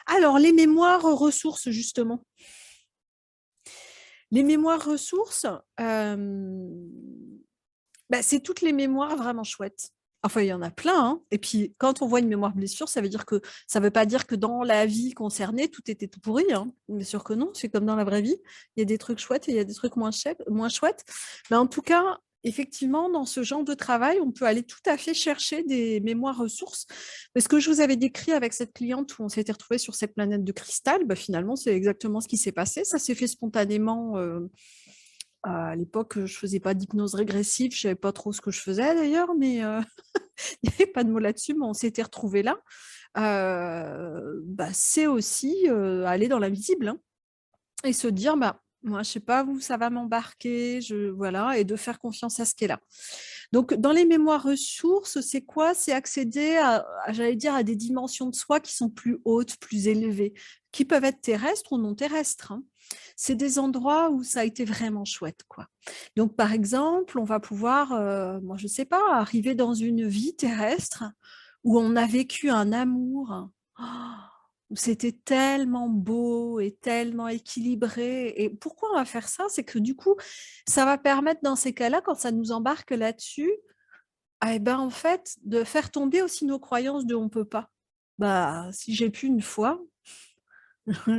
Alors, les mémoires ressources, justement. Les mémoires ressources, bah, c'est toutes les mémoires vraiment chouettes. Enfin, il y en a plein, hein. Et puis, quand on voit une mémoire blessure, ça veut pas dire que dans la vie concernée, tout était tout pourri, hein. Bien sûr que non, c'est comme dans la vraie vie. Il y a des trucs chouettes et il y a des trucs moins chouettes. Mais en tout cas, effectivement, dans ce genre de travail, on peut aller tout à fait chercher des mémoires ressources. Parce que je vous avais décrit avec cette cliente où on s'était retrouvé sur cette planète de cristal, bah, finalement, c'est exactement ce qui s'est passé. Ça s'est fait spontanément. À l'époque, je faisais pas d'hypnose régressive, je savais pas trop ce que je faisais d'ailleurs, mais il n'y avait pas de mots là-dessus, mais on s'était retrouvés là. Bah, c'est aussi aller dans l'invisible, hein, et se dire, bah, moi, je sais pas où ça va m'embarquer, voilà, et de faire confiance à ce qui est là. Donc, dans les mémoires ressources, c'est quoi? C'est accéder j'allais dire, à des dimensions de soi qui sont plus hautes, plus élevées, qui peuvent être terrestres ou non terrestres, hein. C'est des endroits où ça a été vraiment chouette, quoi. Donc, par exemple, on va pouvoir, moi, je sais pas, arriver dans une vie terrestre où on a vécu un amour, où c'était tellement beau et tellement équilibré. Et pourquoi on va faire ça? C'est que du coup, ça va permettre dans ces cas-là, quand ça nous embarque là-dessus, ah et ben, en fait, de faire tomber aussi nos croyances de «on peut pas». Bah, si j'ai pu une fois,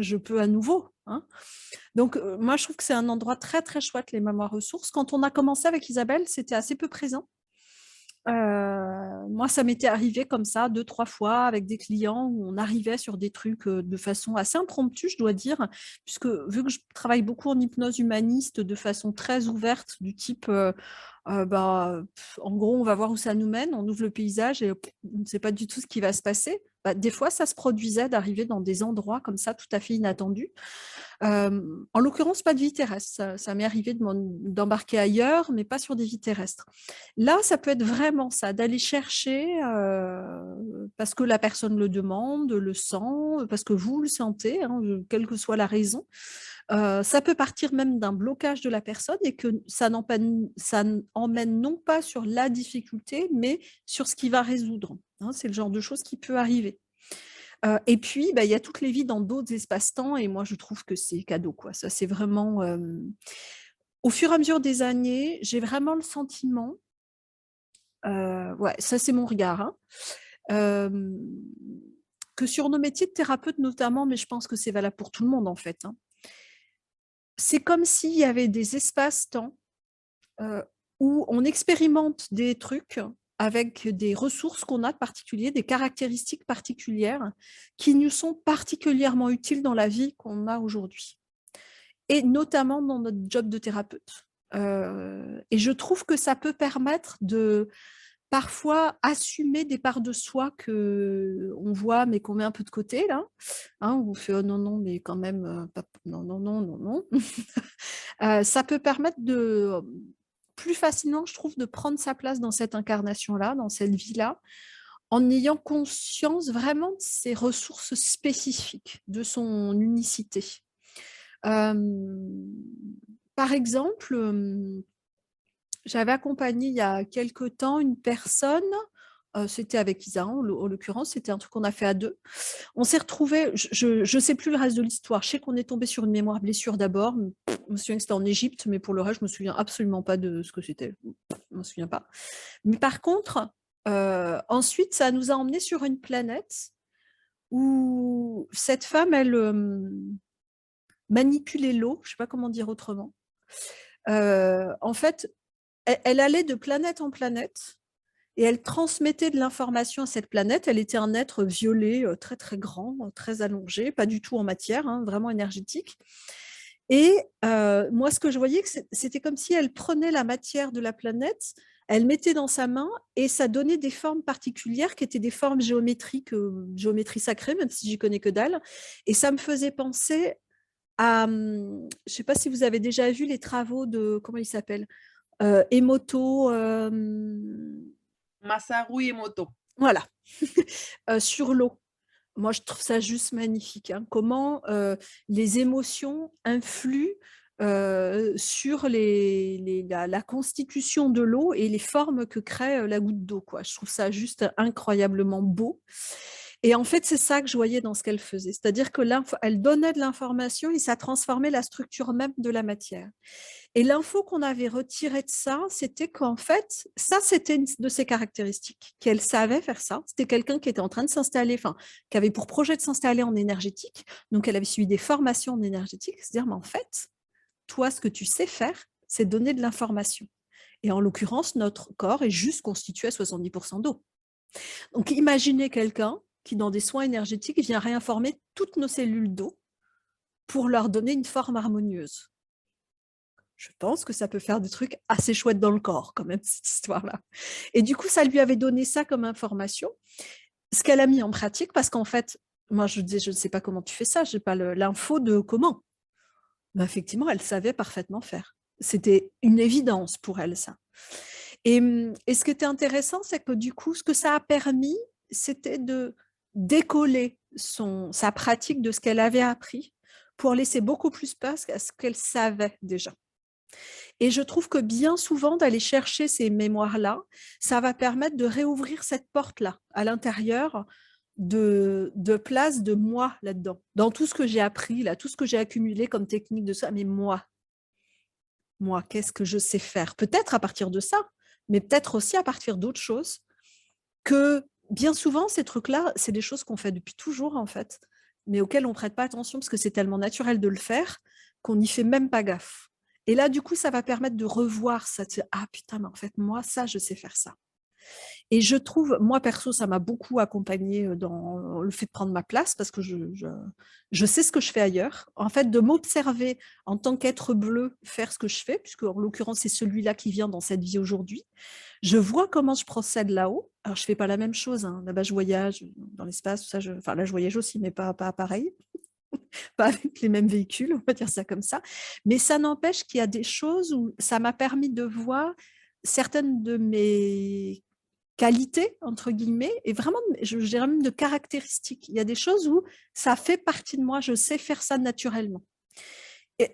je peux à nouveau, hein. Donc moi, je trouve que c'est un endroit très, très chouette, les mémoires ressources. Quand on a commencé avec Isabelle, c'était assez peu présent. Moi, ça m'était arrivé comme ça 2-3 fois avec des clients où on arrivait sur des trucs, de façon assez impromptue, je dois dire, puisque vu que je travaille beaucoup en hypnose humaniste de façon très ouverte, du type, bah, en gros, on va voir où ça nous mène, on ouvre le paysage et on ne sait pas du tout ce qui va se passer. Bah, des fois, ça se produisait d'arriver dans des endroits comme ça, tout à fait inattendus. En l'occurrence, pas de vie terrestre. Ça m'est arrivé d'embarquer ailleurs, mais pas sur des vies terrestres. Là, ça peut être vraiment ça, d'aller chercher, parce que la personne le demande, le sent, parce que vous le sentez, hein, quelle que soit la raison. Ça peut partir même d'un blocage de la personne et que ça emmène non pas sur la difficulté, mais sur ce qui va résoudre, hein. C'est le genre de choses qui peut arriver. Et puis, bah, il y a toutes les vies dans d'autres espaces-temps et moi, je trouve que c'est cadeau, quoi. Ça, c'est vraiment, au fur et à mesure des années, j'ai vraiment le sentiment, ouais, ça, c'est mon regard, hein, hem, que sur nos métiers de thérapeute notamment, mais je pense que c'est valable pour tout le monde, en fait, hein. C'est comme s'il y avait des espaces-temps, heu, où on expérimente des trucs avec des ressources qu'on a de particulier, des caractéristiques particulières qui nous sont particulièrement utiles dans la vie qu'on a aujourd'hui et notamment dans notre job de thérapeute. Et je trouve que ça peut permettre de parfois assumer des parts de soi qu'on voit mais qu'on met un peu de côté là, hein, où on fait: «Oh non, non, mais quand même, pas non, non, non, non, non». Ça peut permettre de, plus facilement, je trouve, de prendre sa place dans cette incarnation-là, dans cette vie-là, en ayant conscience vraiment de ses ressources spécifiques, de son unicité. Hem, Par exemple, j'avais accompagné il y a quelque temps une personne, c'était avec Isa, en l'occurrence, c'était un truc qu'on a fait à 2. On s'est retrouvés, je sais plus le reste de l'histoire. Je sais qu'on est tombé sur une mémoire blessure d'abord, je me souviens que c'était en Égypte, mais pour le reste, je me souviens absolument pas de ce que c'était. Je me souviens pas. Mais par contre, ensuite, ça nous a emmenés sur une planète où cette femme, elle, manipulait l'eau, je sais pas comment dire autrement. En fait, elle allait de planète en planète et elle transmettait de l'information à cette planète. Elle était un être violet, très, très grand, très allongé, pas du tout en matière, hein, vraiment énergétique. Et moi, ce que je voyais, que c'était comme si elle prenait la matière de la planète, elle mettait dans sa main et ça donnait des formes particulières qui étaient des formes géométriques, géométrie sacrée, même si j'y connais que dalle. Et ça me faisait penser à, je sais pas si vous avez déjà vu les travaux de, comment il s'appelle? Emoto, Masaru Emoto. voilà, sur l'eau. Moi, je trouve ça juste magnifique, hein. Comment, les émotions influent, sur la constitution de l'eau et les formes que crée, la goutte d'eau, quoi. Je trouve ça juste incroyablement beau Et en fait, c'est ça que je voyais dans ce qu'elle faisait. C'est-à-dire que elle donnait de l'information et ça transformait la structure même de la matière. Et l'info qu'on avait retirée de ça, c'était qu'en fait, ça, c'était une de ses caractéristiques, qu'elle savait faire ça. C'était quelqu'un qui était en train de s'installer, enfin, qui avait pour projet de s'installer en énergétique. Donc, elle avait suivi des formations en énergétique. C'est-à-dire, mais en fait, toi, ce que tu sais faire, c'est donner de l'information. Et en l'occurrence, notre corps est juste constitué à 70% d'eau. Donc, imaginez quelqu'un qui, dans des soins énergétiques, vient réinformer toutes nos cellules d'eau pour leur donner une forme harmonieuse. Je pense que ça peut faire des trucs assez chouettes dans le corps, quand même, cette histoire-là. Et du coup, ça lui avait donné ça comme information. Ce qu'elle a mis en pratique, parce qu'en fait, moi, je disais, je ne sais pas comment tu fais ça, je n'ai pas l'info de comment. Mais effectivement, elle savait parfaitement faire. C'était une évidence pour elle, ça. Et ce qui était intéressant, c'est que du coup, ce que ça a permis, c'était de décoller sa pratique de ce qu'elle avait appris pour laisser beaucoup plus place à ce qu'elle savait déjà. Et je trouve que bien souvent, d'aller chercher ces mémoires-là, ça va permettre de réouvrir cette porte-là à l'intérieur de place de moi là-dedans. Dans tout ce que j'ai appris, là, tout ce que j'ai accumulé comme technique de ça, mais moi, qu'est-ce que je sais faire? Peut-être à partir de ça, mais peut-être aussi à partir d'autres choses que bien souvent, ces trucs-là, c'est des choses qu'on fait depuis toujours, en fait, mais auxquelles on ne prête pas attention parce que c'est tellement naturel de le faire qu'on n'y fait même pas gaffe. Et là, du coup, ça va permettre de revoir ça. Ah putain, mais en fait, moi, ça, je sais faire ça. Et je trouve, moi perso, ça m'a beaucoup accompagnée dans le fait de prendre ma place parce que je sais ce que je fais ailleurs. En fait, de m'observer en tant qu'être bleu, faire ce que je fais, puisque en l'occurrence, c'est celui-là qui vient dans cette vie aujourd'hui. Je vois comment je procède là-haut. Alors, je ne fais pas la même chose. Hein. Là-bas, je voyage dans l'espace. Ça, enfin, là, je voyage aussi, mais pas pareil. Pas avec les mêmes véhicules, on va dire ça comme ça. Mais ça n'empêche qu'il y a des choses où ça m'a permis de voir certaines de mes qualités, entre guillemets, et vraiment, je dirais même de caractéristiques. Il y a des choses où ça fait partie de moi, je sais faire ça naturellement.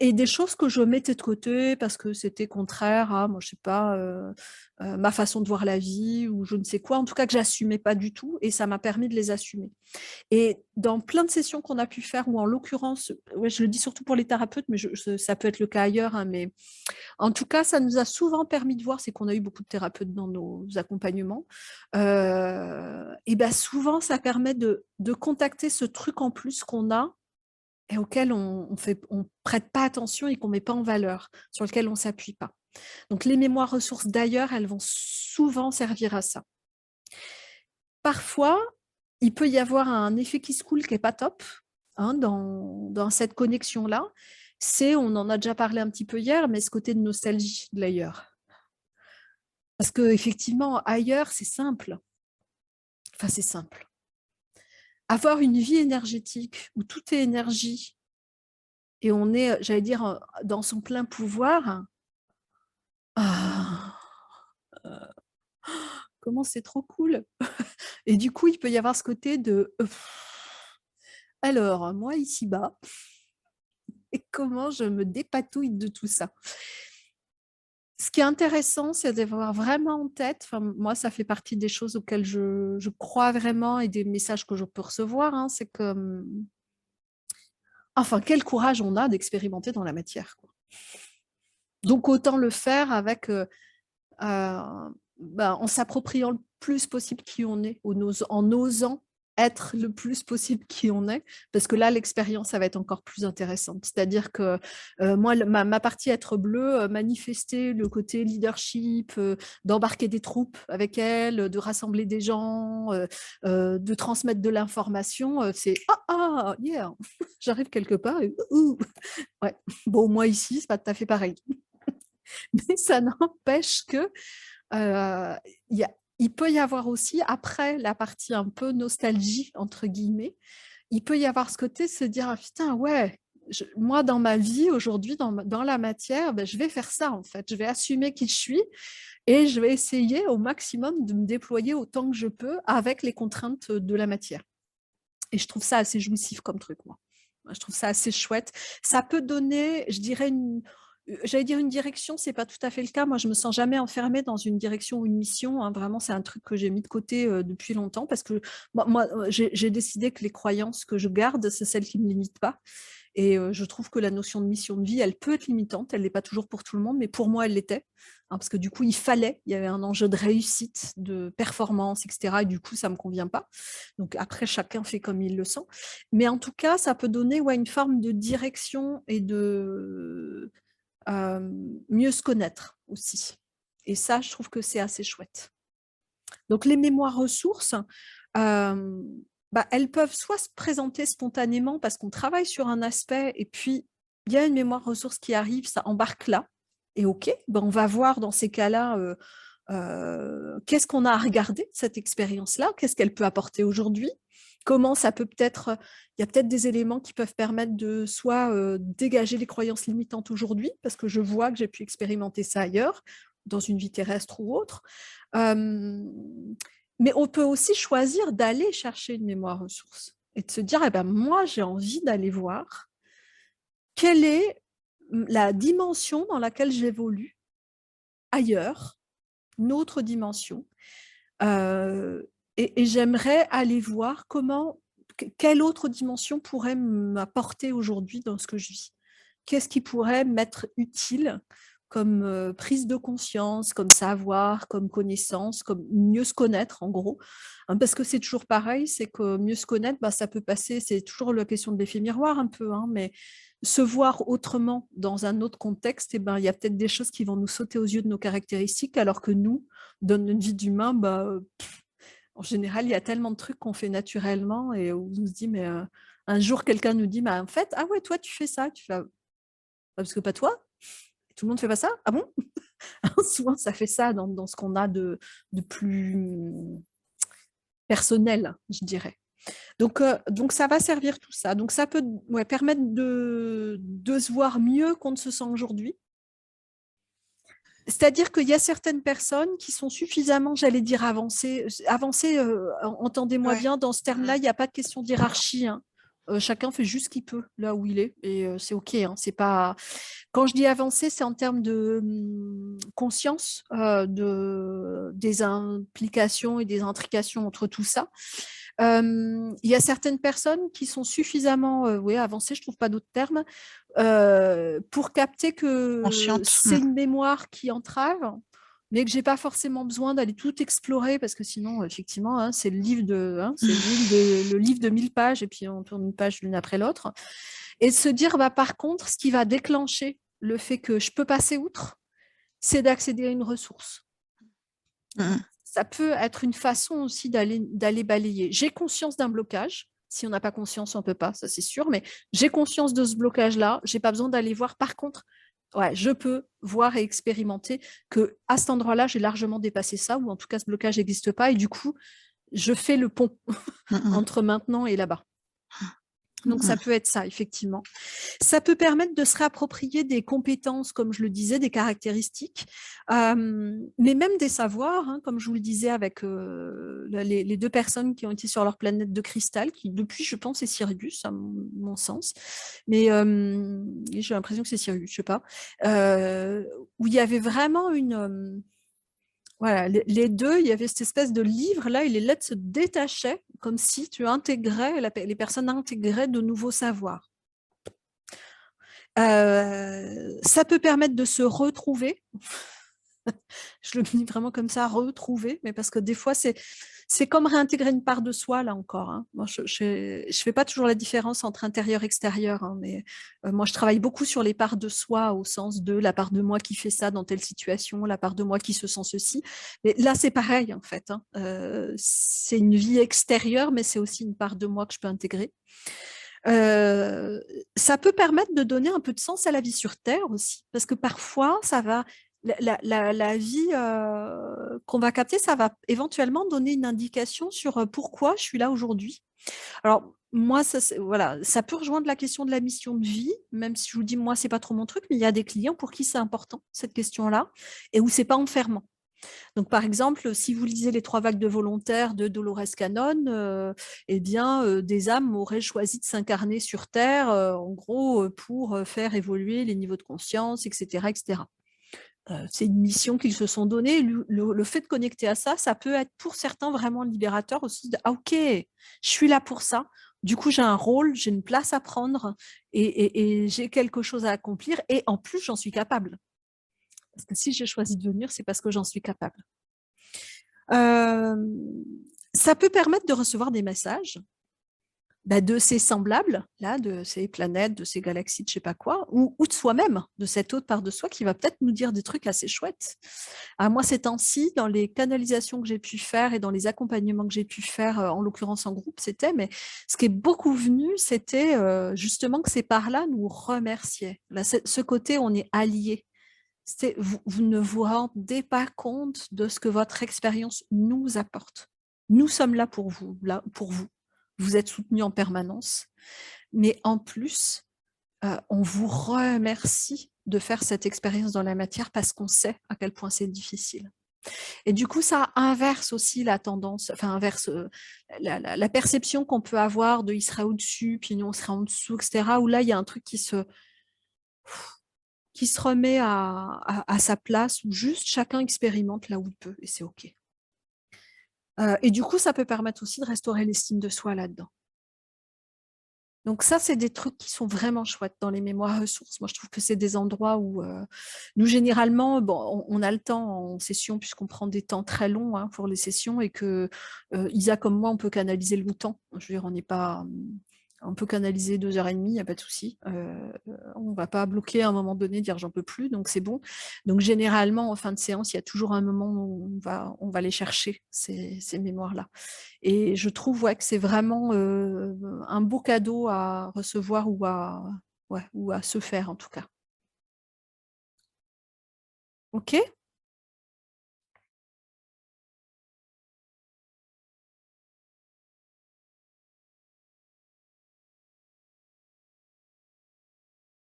Et des choses que je mettais de côté parce que c'était contraire à, moi, je sais pas, ma façon de voir la vie ou je ne sais quoi, en tout cas que j'assumais pas du tout, et ça m'a permis de les assumer. Et dans plein de sessions qu'on a pu faire, ou en l'occurrence, ouais, je le dis surtout pour les thérapeutes, mais ça peut être le cas ailleurs, hein, mais en tout cas, ça nous a souvent permis de voir, c'est qu'on a eu beaucoup de thérapeutes dans nos accompagnements, et ben souvent, ça permet de contacter ce truc en plus qu'on a et auquel on prête pas attention et qu'on met pas en valeur, sur lequel on s'appuie pas. Donc les mémoires ressources d'ailleurs, elles vont souvent servir à ça. Parfois, il peut y avoir un effet qui se coule qui est pas top, hein, dans cette connexion-là. On en a déjà parlé un petit peu hier, mais ce côté de nostalgie de l'ailleurs. Parce qu'effectivement, ailleurs, c'est simple. Enfin, c'est simple. Avoir une vie énergétique où tout est énergie et on est, j'allais dire, dans son plein pouvoir, ah, comment c'est trop cool. Et du coup, il peut y avoir ce côté de alors, moi ici-bas, et comment je me dépatouille de tout ça. Ce qui est intéressant, c'est d'avoir vraiment en tête, enfin, moi, ça fait partie des choses auxquelles je crois vraiment et des messages que je peux recevoir, hein, c'est que, enfin, quel courage on a d'expérimenter dans la matière, quoi. Donc, autant le faire avec, en s'appropriant le plus possible qui on est, en osant être le plus possible qui on est, parce que là, l'expérience, ça va être encore plus intéressante. C'est-à-dire que moi, ma partie être bleu, manifester le côté leadership, d'embarquer des troupes avec elle, de rassembler des gens, de transmettre de l'information, c'est « Ah, yeah !» J'arrive quelque part et « Ouh !» Ouais, bon, moi ici, c'est pas tout à fait pareil. Mais ça n'empêche que il peut y avoir aussi, après la partie un peu nostalgie, entre guillemets, il peut y avoir ce côté, se dire, ah, putain, ouais, moi, dans ma vie, aujourd'hui, dans la matière, ben, je vais faire ça, en fait. Je vais assumer qui je suis et je vais essayer au maximum de me déployer autant que je peux avec les contraintes de la matière. Et je trouve ça assez jouissif comme truc, moi. Je trouve ça assez chouette. Ça peut donner, je dirais, J'allais dire une direction, c'est pas tout à fait le cas. Moi, je me sens jamais enfermée dans une direction ou une mission, hein. Vraiment, c'est un truc que j'ai mis de côté depuis longtemps parce que j'ai décidé que les croyances que je garde, c'est celles qui me limitent pas. Et je trouve que la notion de mission de vie, elle peut être limitante. Elle n'est pas toujours pour tout le monde, mais pour moi, elle l'était. Hein, parce que du coup, il y avait un enjeu de réussite, de performance, etc. Et du coup, ça me convient pas. Donc après, chacun fait comme il le sent. Mais en tout cas, ça peut donner une forme de direction et de mieux se connaître aussi. Et ça, je trouve que c'est assez chouette. Donc les mémoires ressources, elles peuvent soit se présenter spontanément parce qu'on travaille sur un aspect et puis il y a une mémoire ressource qui arrive, ça embarque là. Et ok, on va voir dans ces cas-là qu'est-ce qu'on a à regarder de cette expérience-là, qu'est-ce qu'elle peut apporter aujourd'hui, comment ça peut peut-être, il y a peut-être des éléments qui peuvent permettre de soit dégager les croyances limitantes aujourd'hui, parce que je vois que j'ai pu expérimenter ça ailleurs, dans une vie terrestre ou autre. Mais on peut aussi choisir d'aller chercher une mémoire ressource et de se dire, moi, j'ai envie d'aller voir quelle est la dimension dans laquelle j'évolue ailleurs, une autre dimension. Et j'aimerais aller voir quelle autre dimension pourrait m'apporter aujourd'hui dans ce que je vis. Qu'est-ce qui pourrait m'être utile comme prise de conscience, comme savoir, comme connaissance, comme mieux se connaître en gros. Hein, parce que c'est toujours pareil, c'est que mieux se connaître, ça peut passer, c'est toujours la question de l'effet miroir un peu, hein, mais se voir autrement dans un autre contexte, il y a peut-être des choses qui vont nous sauter aux yeux de nos caractéristiques, alors que nous, dans notre vie d'humain, en général, il y a tellement de trucs qu'on fait naturellement et où on se dit, mais un jour, quelqu'un nous dit, en fait, ah ouais, toi, tu fais ça. Tu fais, parce que pas toi. Tout le monde ne fait pas ça. Ah bon? Souvent, ça fait ça dans ce qu'on a de plus personnel, je dirais. Donc, ça va servir tout ça. Donc, ça peut permettre de se voir mieux qu'on ne se sent aujourd'hui. C'est-à-dire qu'il y a certaines personnes qui sont suffisamment, j'allais dire, avancées. Entendez-moi bien, dans ce terme-là, il n'y a pas de question d'hierarchie, hein. Chacun fait juste ce qu'il peut là où il est et c'est OK, hein. C'est pas... Quand je dis avancé, c'est en termes de conscience des implications et des intrications entre tout ça. Il y a certaines personnes qui sont suffisamment avancées, je ne trouve pas d'autres termes, pour capter que c'est une mémoire qui entrave, mais que j'ai pas forcément besoin d'aller tout explorer parce que sinon, effectivement, hein, c'est le livre le livre de 1000 pages et puis on tourne une page l'une après l'autre. Et de se dire, par contre, ce qui va déclencher le fait que je peux passer outre, c'est d'accéder à une ressource. Ça peut être une façon aussi d'aller balayer. J'ai conscience d'un blocage. Si on n'a pas conscience, on ne peut pas, ça c'est sûr, mais j'ai conscience de ce blocage-là. Je n'ai pas besoin d'aller voir. Par contre, je peux voir et expérimenter qu'à cet endroit-là, j'ai largement dépassé ça, ou en tout cas, ce blocage n'existe pas. Et du coup, je fais le pont entre maintenant et là-bas. Donc, ça peut être ça, effectivement. Ça peut permettre de se réapproprier des compétences, comme je le disais, des caractéristiques, mais même des savoirs, hein, comme je vous le disais avec les deux personnes qui ont été sur leur planète de cristal, qui depuis, je pense, c'est Sirius, à mon sens. Mais j'ai l'impression que c'est Sirius, je ne sais pas. Où il y avait vraiment une... voilà, les deux, il y avait cette espèce de livre là, et les lettres se détachaient comme si tu intégrais, les personnes intégraient de nouveaux savoirs. Ça peut permettre de se retrouver. Je le dis vraiment comme ça, retrouver, mais parce que des fois, c'est comme réintégrer une part de soi, là encore. Hein. Moi, je ne fais pas toujours la différence entre intérieur et extérieur, hein, mais moi, je travaille beaucoup sur les parts de soi, au sens de la part de moi qui fait ça dans telle situation, la part de moi qui se sent ceci. Mais là, c'est pareil, en fait. Hein. C'est une vie extérieure, mais c'est aussi une part de moi que je peux intégrer. Ça peut permettre de donner un peu de sens à la vie sur Terre aussi, parce que parfois, ça va... La vie qu'on va capter, ça va éventuellement donner une indication sur pourquoi je suis là aujourd'hui. Alors, moi, ça peut rejoindre la question de la mission de vie, même si je vous dis, moi, c'est pas trop mon truc, mais il y a des clients pour qui c'est important, cette question-là, et où c'est pas enfermant. Donc, par exemple, si vous lisez Les 3 vagues de volontaires de Dolores Cannon, eh bien, des âmes auraient choisi de s'incarner sur Terre, en gros, pour faire évoluer les niveaux de conscience, etc., etc. C'est une mission qu'ils se sont donnée. Le fait de connecter à ça, ça peut être pour certains vraiment libérateur aussi. Ah, ok, je suis là pour ça. Du coup, j'ai un rôle, j'ai une place à prendre et j'ai quelque chose à accomplir. Et en plus, j'en suis capable. Parce que si j'ai choisi de venir, c'est parce que j'en suis capable. Ça peut permettre de recevoir des messages de ces semblables, là, de ces planètes, de ces galaxies, de je sais pas quoi, ou de soi-même, de cette autre part de soi qui va peut-être nous dire des trucs assez chouettes. Moi, ces temps-ci, dans les canalisations que j'ai pu faire et dans les accompagnements que j'ai pu faire, en l'occurrence en groupe, mais ce qui est beaucoup venu, c'était justement que ces parts-là nous remerciaient. Là, ce côté, on est alliés. Vous ne vous rendez pas compte de ce que votre expérience nous apporte. Nous sommes là pour vous, là pour vous. Vous êtes soutenus en permanence. Mais en plus, on vous remercie de faire cette expérience dans la matière parce qu'on sait à quel point c'est difficile. Et du coup, ça inverse aussi la tendance, enfin inverse la perception qu'on peut avoir de il sera au-dessus, puis nous on sera en dessous, etc. Où là, il y a un truc qui se remet à sa place, où juste chacun expérimente là où il peut, et c'est OK. Et du coup, ça peut permettre aussi de restaurer l'estime de soi là-dedans. Donc ça, c'est des trucs qui sont vraiment chouettes dans les mémoires ressources. Moi, je trouve que c'est des endroits où nous, généralement, bon, on a le temps en session puisqu'on prend des temps très longs pour les sessions et que Isa comme moi, on peut canaliser le temps. Je veux dire, on peut canaliser 2h30, il n'y a pas de souci. On ne va pas bloquer à un moment donné, dire j'en peux plus, donc c'est bon. Donc généralement, en fin de séance, il y a toujours un moment où on va les chercher, ces mémoires-là. Et je trouve que c'est vraiment un beau cadeau à recevoir ou à se faire en tout cas. Ok ?